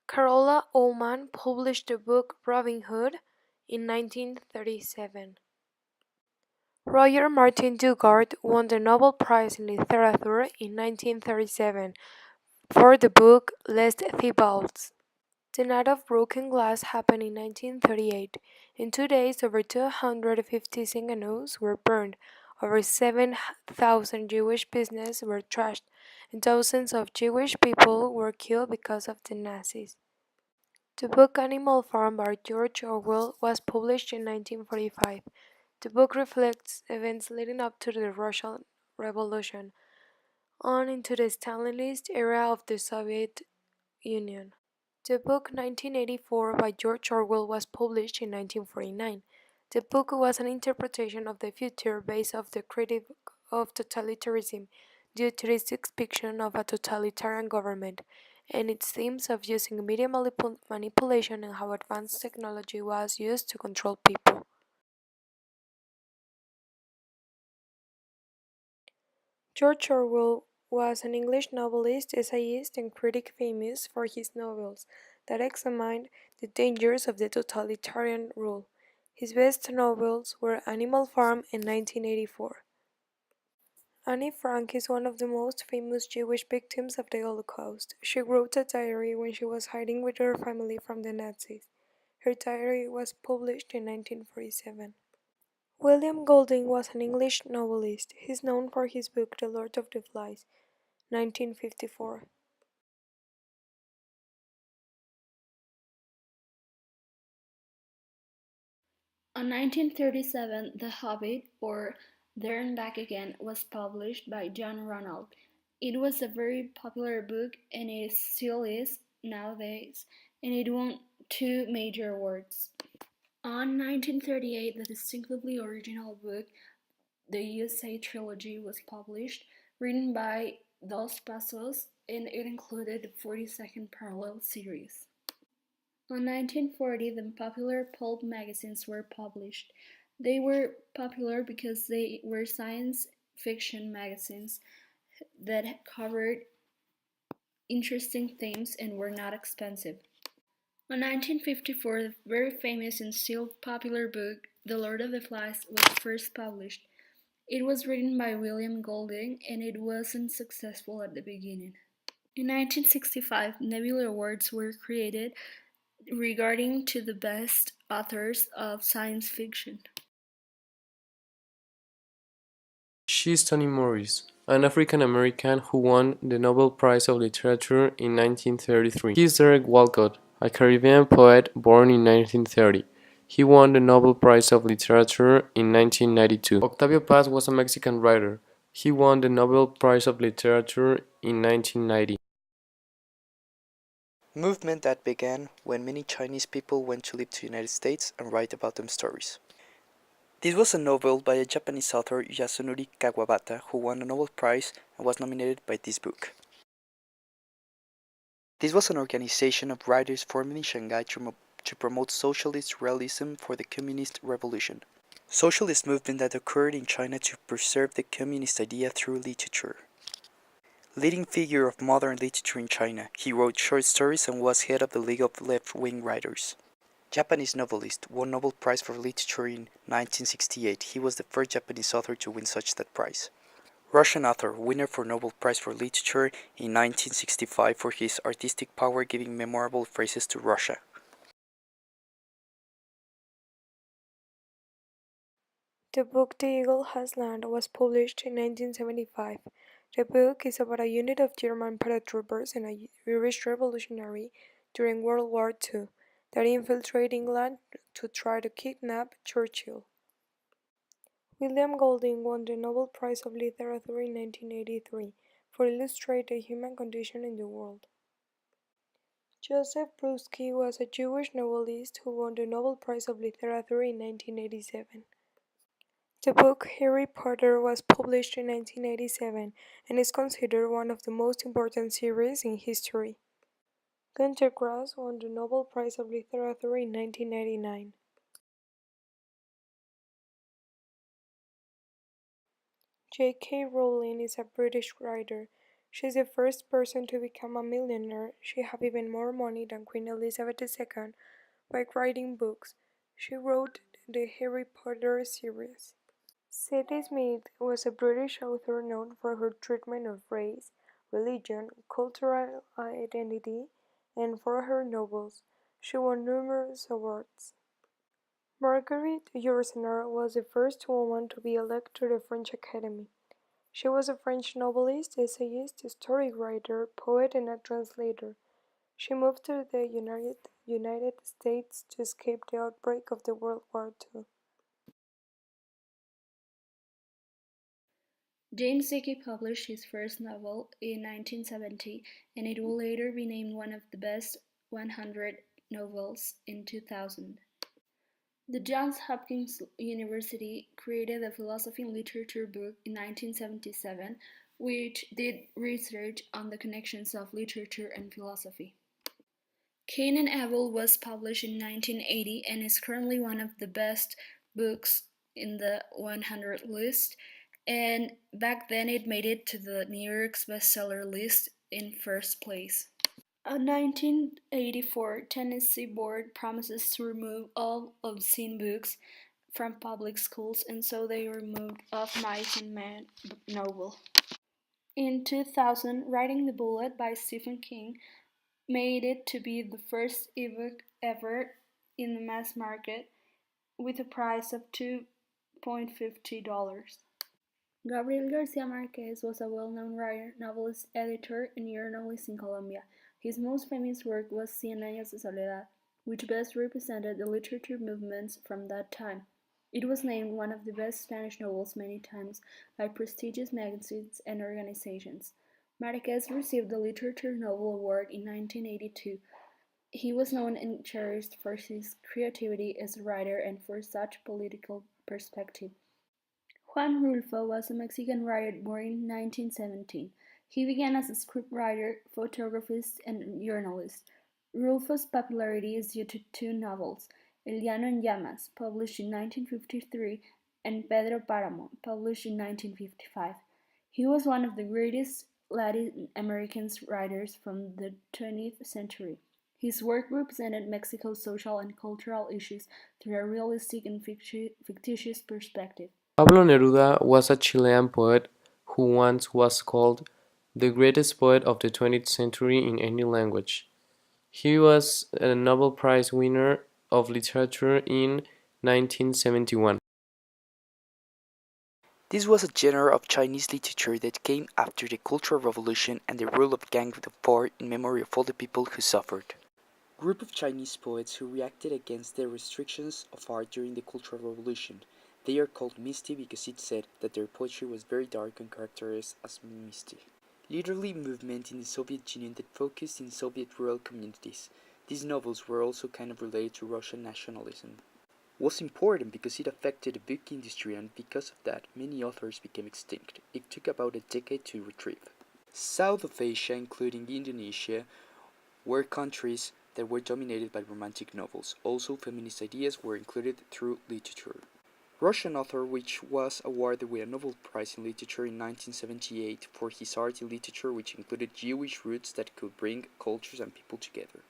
Carola Ullman published the book Robin Hood in 1937. Roger Martin Dugard won the Nobel Prize in Literature in 1937 for the book Les Thibaults. The Night of Broken Glass happened in 1938. In 2 days, over 250 synagogues were burned, over 7,000 Jewish businesses were trashed, and thousands of Jewish people were killed because of the Nazis. The book Animal Farm by George Orwell was published in 1945. The book reflects events leading up to the Russian Revolution, on into the Stalinist era of the Soviet Union. The book 1984 by George Orwell was published in 1949. The book was an interpretation of the future based on the critique of totalitarianism due to its depiction of a totalitarian government and its themes of using media manipulation and how advanced technology was used to control people. George Orwell was an English novelist, essayist, and critic famous for his novels that examined the dangers of the totalitarian rule. His best novels were Animal Farm and 1984. Anne Frank is one of the most famous Jewish victims of the Holocaust. She wrote a diary when she was hiding with her family from the Nazis. Her diary was published in 1947. William Golding was an English novelist. He is known for his book The Lord of the Flies, 1954. In 1937, The Hobbit, or There and Back Again, was published by John Ronald. It was a very popular book, and it still is nowadays, and it won two major awards. On 1938, the distinctively original book, the USA Trilogy, was published, written by Dos Passos, and it included the 42nd Parallel series. In 1940, the popular pulp magazines were published. They were popular because they were science fiction magazines that covered interesting themes and were not expensive. In 1954, the very famous and still popular book, The Lord of the Flies, was first published. It was written by William Golding, and it wasn't successful at the beginning. In 1965, Nebula Awards were created regarding to the best authors of science fiction. She is Toni Morris, an African American who won the Nobel Prize of Literature in 1933. He is Derek Walcott, a Caribbean poet born in 1930. He won the Nobel Prize of Literature in 1992. Octavio Paz was a Mexican writer. He won the Nobel Prize of Literature in 1990. Movement that began when many Chinese people went to live to the United States and write about them stories. This was a novel by a Japanese author, Yasunori Kawabata, who won a Nobel Prize and was nominated by this book. This was an organization of writers formed in Shanghai to promote socialist realism for the Communist Revolution. Socialist movement that occurred in China to preserve the communist idea through literature. Leading figure of modern literature in China, he wrote short stories and was head of the League of Left-Wing Writers. Japanese novelist, won Nobel Prize for Literature in 1968. He was the first Japanese author to win such that prize. Russian author, winner for Nobel Prize for Literature in 1965 for his artistic power giving memorable phrases to Russia. The book The Eagle Has Land was published in 1975. The book is about a unit of German paratroopers and a Irish revolutionary during World War II that infiltrate England to try to kidnap Churchill. William Golding won the Nobel Prize of Literature in 1983 for illustrating the human condition in the world. Joseph Brodsky was a Jewish novelist who won the Nobel Prize of Literature in 1987. The book Harry Potter was published in 1987 and is considered one of the most important series in history. Günter Grass won the Nobel Prize of Literature in 1999. J.K. Rowling is a British writer. She's the first person to become a millionaire. She had even more money than Queen Elizabeth II by writing books. She wrote the Harry Potter series. Sadie Smith was a British author known for her treatment of race, religion, cultural identity, and for her novels. She won numerous awards. Marguerite Yourcenar was the first woman to be elected to the French Academy. She was a French novelist, essayist, story writer, poet, and a translator. She moved to the United States to escape the outbreak of the World War II. James Dickey published his first novel in 1970, and it will later be named one of the best 100 novels in 2000. The Johns Hopkins University created a philosophy and literature book in 1977, which did research on the connections of literature and philosophy. Cain and Abel was published in 1980 and is currently one of the best books in the 100 list, and back then it made it to the New York's bestseller list in first place. A 1984 Tennessee board promises to remove all obscene books from public schools, and so they removed Of Mice and Men novel. In 2000, Writing the Bullet by Stephen King made it to be the first ebook ever in the mass market with a price of $2.50. Gabriel Garcia Marquez was a well-known writer, novelist, editor, and journalist in Colombia. His most famous work was Cien Años de Soledad, which best represented the literature movements from that time. It was named one of the best Spanish novels many times by prestigious magazines and organizations. Marquez received the Literature Nobel Award in 1982. He was known and cherished for his creativity as a writer and for such political perspective. Juan Rulfo was a Mexican writer born in 1917. He began as a scriptwriter, photographist, and journalist. Rulfo's popularity is due to two novels, El Llano en Llamas, published in 1953, and Pedro Páramo, published in 1955. He was one of the greatest Latin American writers from the 20th century. His work represented Mexico's social and cultural issues through a realistic and fictitious perspective. Pablo Neruda was a Chilean poet who once was called the greatest poet of the 20th century in any language. He was a Nobel Prize winner of literature in 1971. This was a genre of Chinese literature that came after the Cultural Revolution and the rule of Gang of Four in memory of all the people who suffered. Group of Chinese poets who reacted against the restrictions of art during the Cultural Revolution. They are called Misty because it said that their poetry was very dark and characterized as misty. Literally movement in the Soviet Union that focused in Soviet rural communities. These novels were also kind of related to Russian nationalism. Was important because it affected the book industry, and because of that, many authors became extinct. It took about a decade to retrieve. South of Asia, including Indonesia, were countries that were dominated by romantic novels. Also, feminist ideas were included through literature. Russian author which was awarded with a Nobel Prize in Literature in 1978 for his art in literature which included Jewish roots that could bring cultures and people together.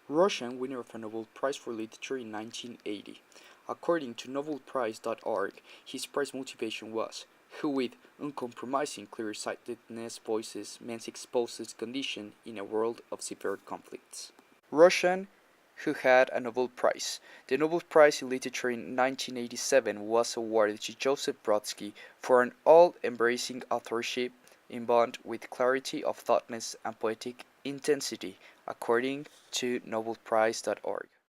Russian winner of a Nobel Prize for Literature in 1980. According to NobelPrize.org, his prize motivation was who with uncompromising clear-sightedness voices man's exposed condition in a world of severe conflicts. Russian who had a Nobel Prize. The Nobel Prize in Literature in 1987 was awarded to Joseph Brodsky for an all-embracing authorship in bond with clarity of thoughtness and poetic intensity, according to NobelPrize.org.